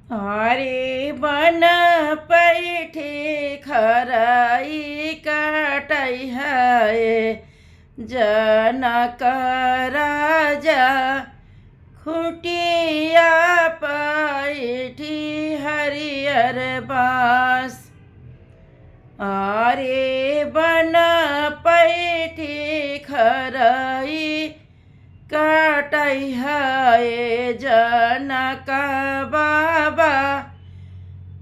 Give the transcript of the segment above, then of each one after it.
हरे बन पैठे खरई कटई है जनक राजा खुटिया पैठी हरियर बास। अरे बन पैठी खरई कटई है जनक बाबा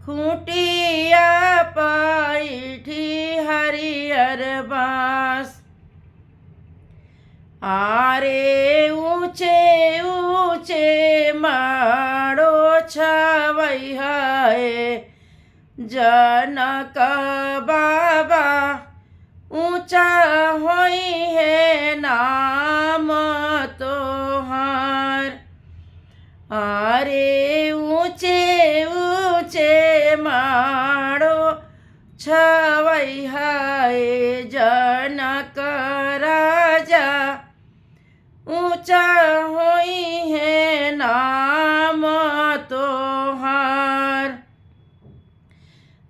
खुटिया पैठी हरियर बास। आरे ऊंचे ऊंचे माड़ो छवई है जनक बाबा ऊंचा होई है नाम तोहार। आरे ऊंचे ऊंचे माड़ो छवई है जनक राजा ऊंचा होई है नाम तोहार।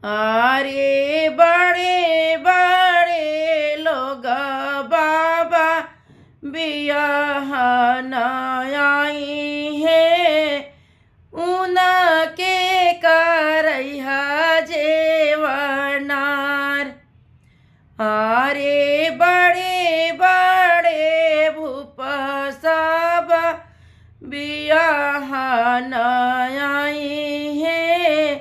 अरे बड़े बड़े लोग बाबा बियाहन आई है उनके करैहा जेवनार। अरे बड़े बड़े भूप सब बियाहन आई है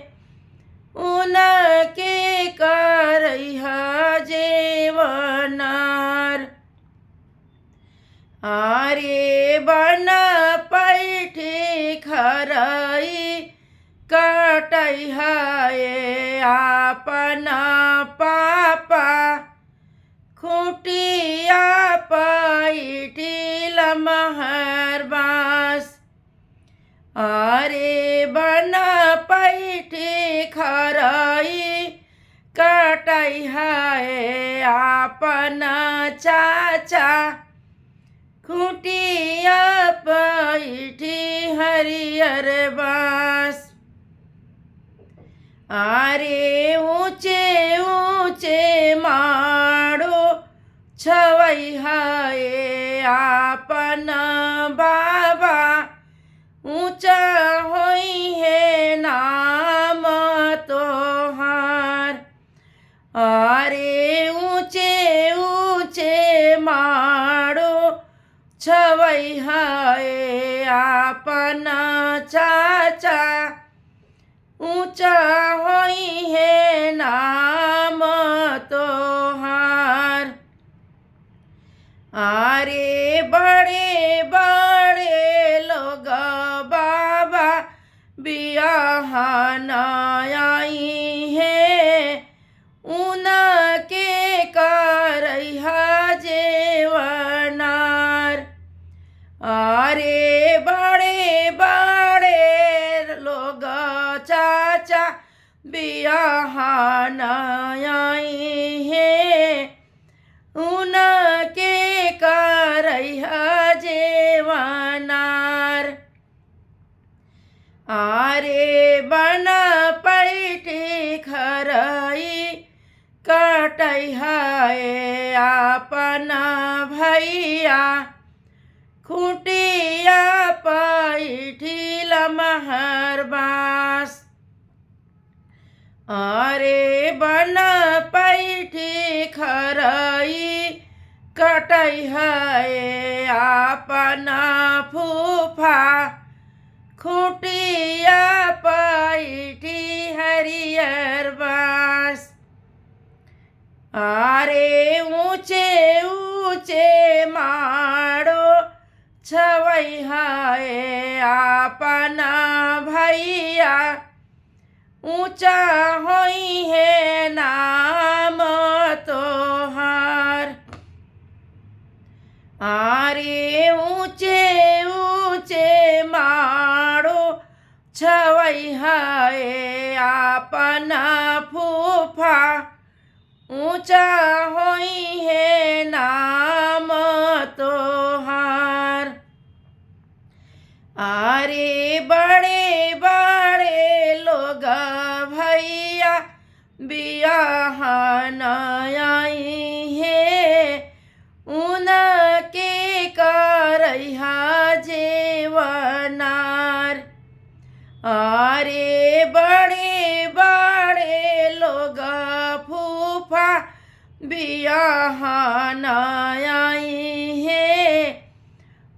उनके करैहा जेवनार। आरे बन पैठी खरई कटई है आपन पापा खुटिया पैठी लमहर बास। अरे बन पैठी खरई कटई है आपन चाचा खुटिया पैठी हरियर बास। आरे ऊंचे ऊंचे माड़ो छवई है आपन बाबा ऊंचा होई है नाम तोहार। आरे ऊंचे ऊंचे माड़ो छवई है आपन चाचा ऊंचा होई है नाम तोहार। आरे बड़े बड़े लोग बाबा बियाहन आई है उनके करैहा जेवनार। अरे बड़े बड़े लोग चाचा बियाहन आई है उनके करैहा जेवनार। आरे बन पैठी खरई कटई है आपन भैया खुटिया पैठी लमहर बास। अरे बन पैठी खरई कटई है आपन फूफा खुटिया पैठी हरियर बास। आरे ऊंचे ऊंचे माड़ो छवई है आपन भैया ऊंचा होई है नाम तोहार। आरे ऊंचे ऊंचे माड़ो छवई है आपन फूफा ऊंचा होई है नाम तोहार। आरे बड़े बड़े बियाह नई है उनके करैहा जेवनार। अरे बड़े बड़े लोग फूफा बियाह नई है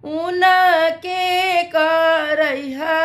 उनके करैहा